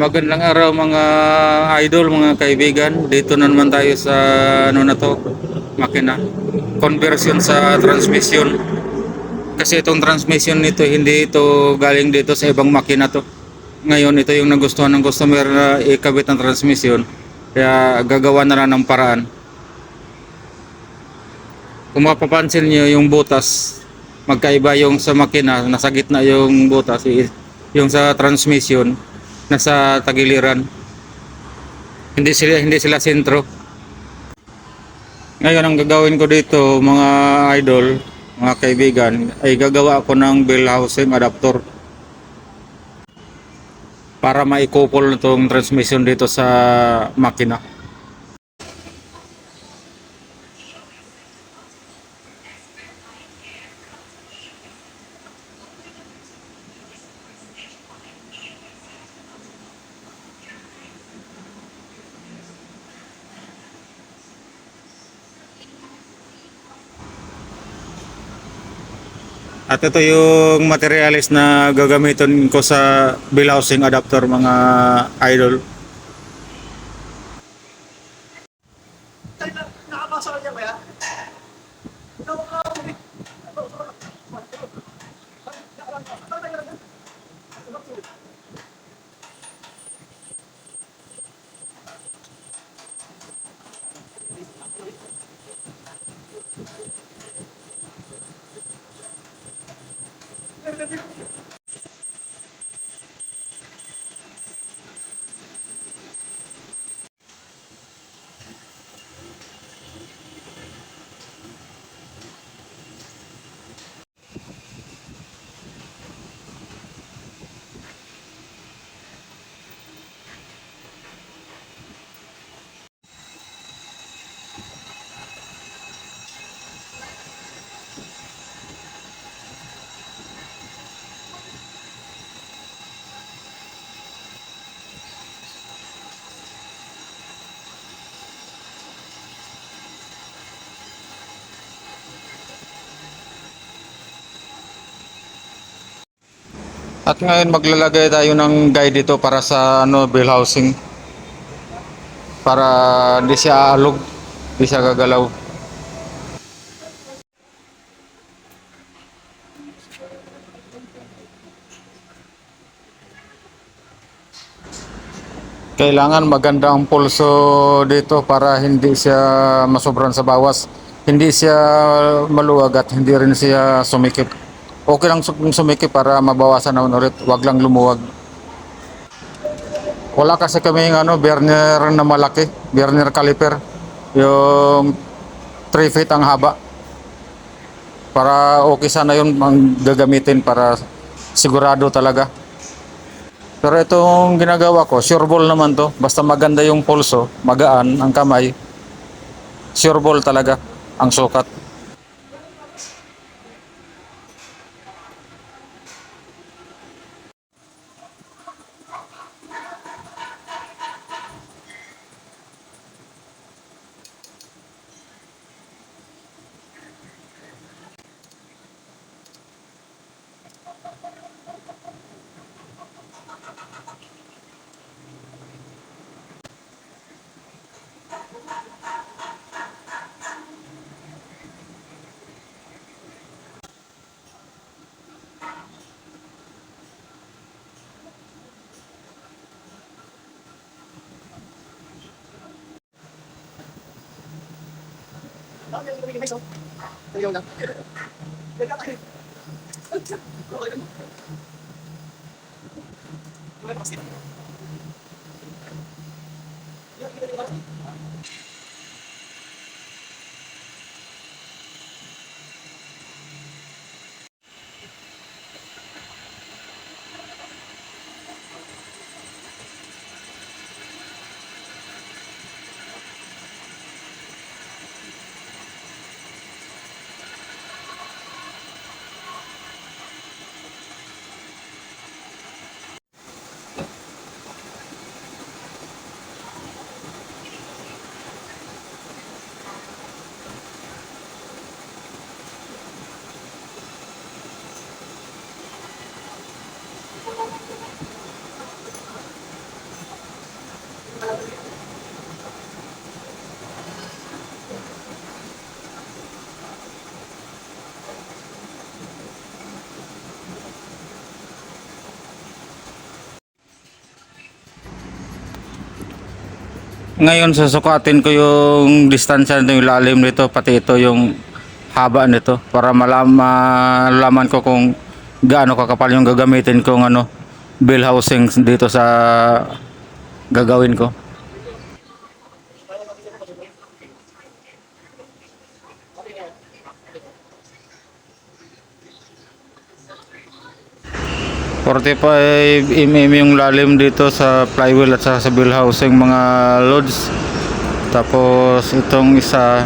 Magandang araw mga idol, mga kaibigan. Dito na naman tayo sa ano na to, makina. Conversion sa transmission. Kasi itong transmission nito hindi ito galing dito sa ibang makina to. Ngayon ito yung nagustuhan ng customer na ikabit ng transmission. Kaya gagawa na lang ng paraan. Kung mapapansin niyo yung butas, magkaiba yung sa makina, nasa gitna yung butas, yung sa transmission nasa tagiliran. Hindi sila sentro. Ngayon ang gagawin ko dito mga idol, mga kaibigan, ay gagawa ako ng bell housing adapter para maikupol na itong transmission dito sa makina. At ito yung materialis na gagamitin ko sa bell housing adapter mga idol. At ngayon maglalagay tayo ng guide dito para sa ano bell housing para di siya alog, di siya gagalaw. Kailangan maganda ang pulso dito para hindi siya masobran sa bawas. Hindi siya maluwag at hindi rin siya sumikip. Okay lang kung sumikip para mabawasan naman ulit. Wag lang lumuwag. Wala kasi kami ano, burner na malaki. Burner caliper. Yung 3 feet ang haba. Para okay sana yun ang gagamitin para sigurado talaga. Pero itong ginagawa ko, sure ball naman to. Basta maganda yung pulso, magaan ang kamay, sure ball talaga ang sukat. Ngayon susukatin ko yung distansya nito, yung lalim nito, pati ito yung haba nito para malaman ko kung gaano kakapal yung gagamitin kong ano, bill housing dito sa gagawin ko. Forty-five mm yung lalim dito sa flywheel at sa bill housing mga loads. Tapos itong isa,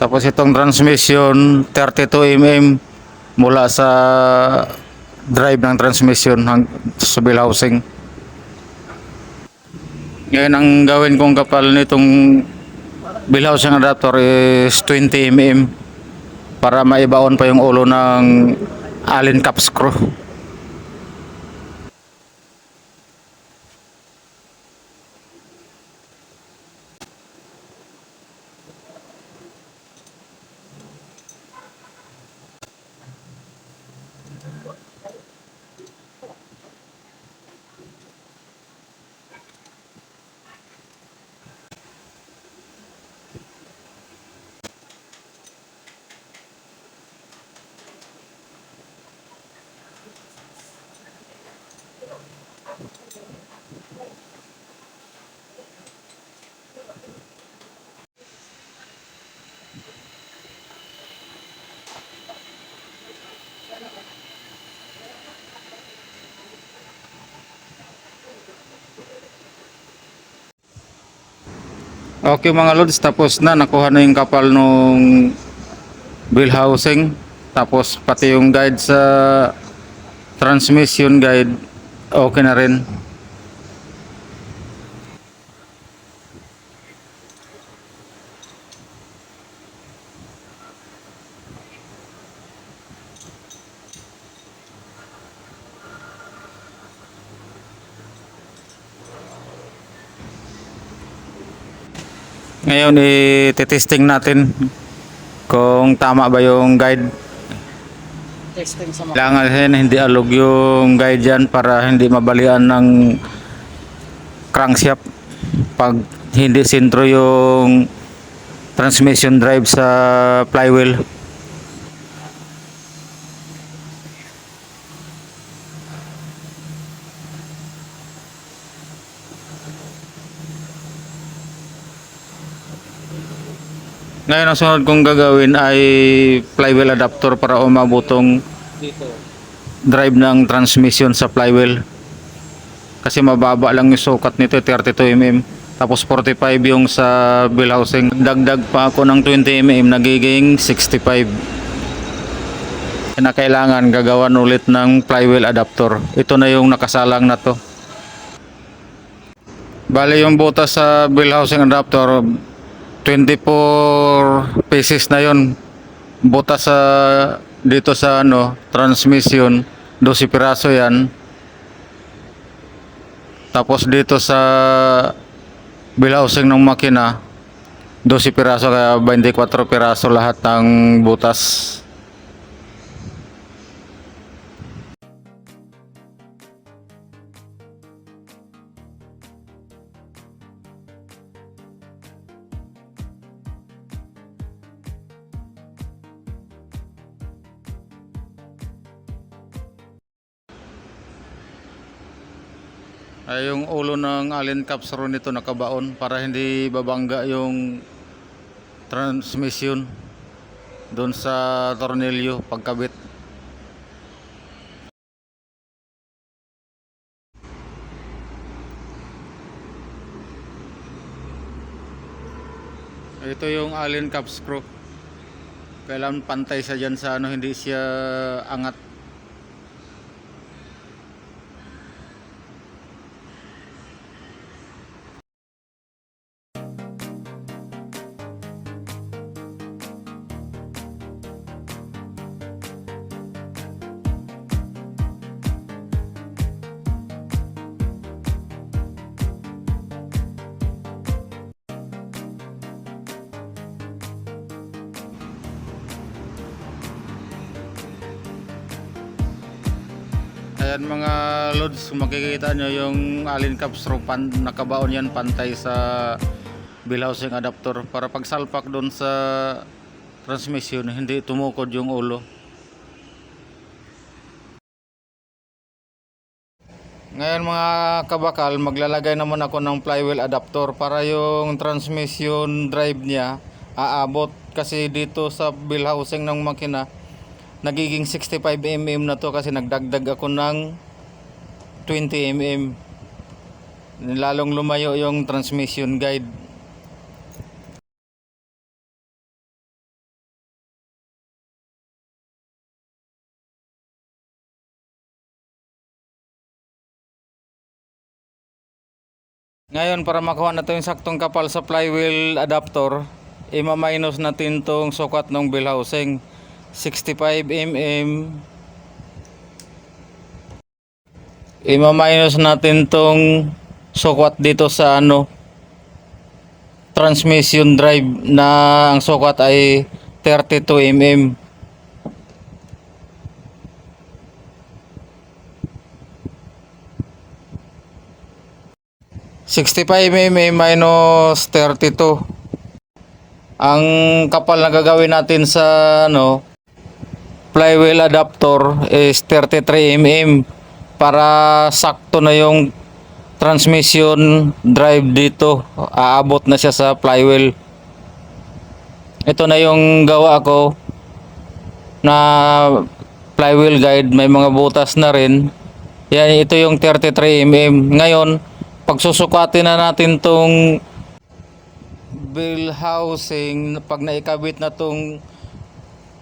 tapos itong transmission 32 mm mula sa drive ng transmission sa bill housing. Ngayon ang gawin kong kapal nitong bill housing adapter is 20 mm para maibaon pa yung ulo ng Allen cap screw. Okay mga lods, tapos na nakuha na yung kapal nung bill housing, tapos pati yung guide sa transmission guide okay na rin. Ngayon i-testing natin kung tama ba yung guide. Testing sa mga Kailangan hindi alog yung guide dyan para hindi mabalian ng crankshaft pag hindi sintro yung transmission drive sa flywheel. Ngayon ang sunod kong gagawin ay flywheel adapter para umabotong dito. drive ng transmission sa flywheel. Kasi mababa lang yung sukat nito, 32 mm. Tapos 45 yung sa bill housing. Dagdag pa ako ng 20 mm, nagiging 65. Na kailangan gagawan ulit ng flywheel adapter. Ito na yung nakasalang na to. Bale yung butas sa bill housing adapter, 24 pieces na yon. Butas sa dito sa ano, transmission, 12 piraso yan. Tapos dito sa bill housing ng makina, 12 piraso, kaya 24 piraso lahat ng butas. Ay yung ulo ng Allen cap screw nito nakabaon para hindi babangga yung transmission doon sa tornilyo pagkabit. Ito yung Allen cap screw. Kailangan pantay siya dyan sa ano, hindi siya angat. Ayan mga loads, makikita nyo yung alin caps row nakabaon yan pantay sa bill housing adapter para pag salpak doon sa transmission hindi tumukod yung ulo. Ngayon mga kabakal, maglalagay naman ako ng flywheel adapter para yung transmission drive niya aabot, kasi dito sa bill housing ng makina nagiging 65 mm na to kasi nagdagdag ako ng 20 mm. Lalong lumayo yung transmission guide. Ngayon para makuha natin yung saktong kapal sa flywheel adapter, ima-minus natin tong sukat ng bill housing. 65 mm. Ima-minus natin tong sukat dito sa transmission drive na ang sukat ay 32 mm. $65 mm minus 32. Ang kapal na gagawin natin sa flywheel adapter is 33 mm para sakto na yung transmission drive dito. Aabot na siya sa flywheel. Ito na yung gawa ko na flywheel guide, may mga butas na rin. Yan, ito yung 33 mm. Ngayon, pagsusukatin na natin tong bill housing, pag naikabit na tong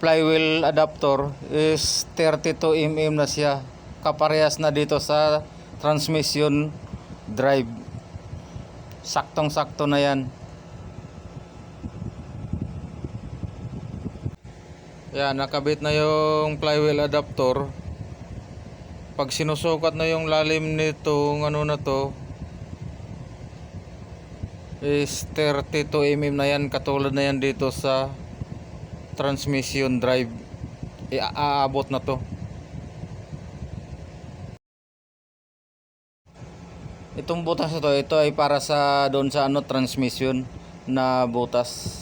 flywheel adapter is 32 mm na siya, kaparehas na dito sa transmission drive. Saktong sakto na yan. Yan, nakabit na yung flywheel adapter. Pag sinusukat na yung lalim nitong na to is 32 mm na yan, katulad na yan dito sa transmission drive. Aabot na to. Itong butas na to, ito ay para sa doon sa transmission na butas.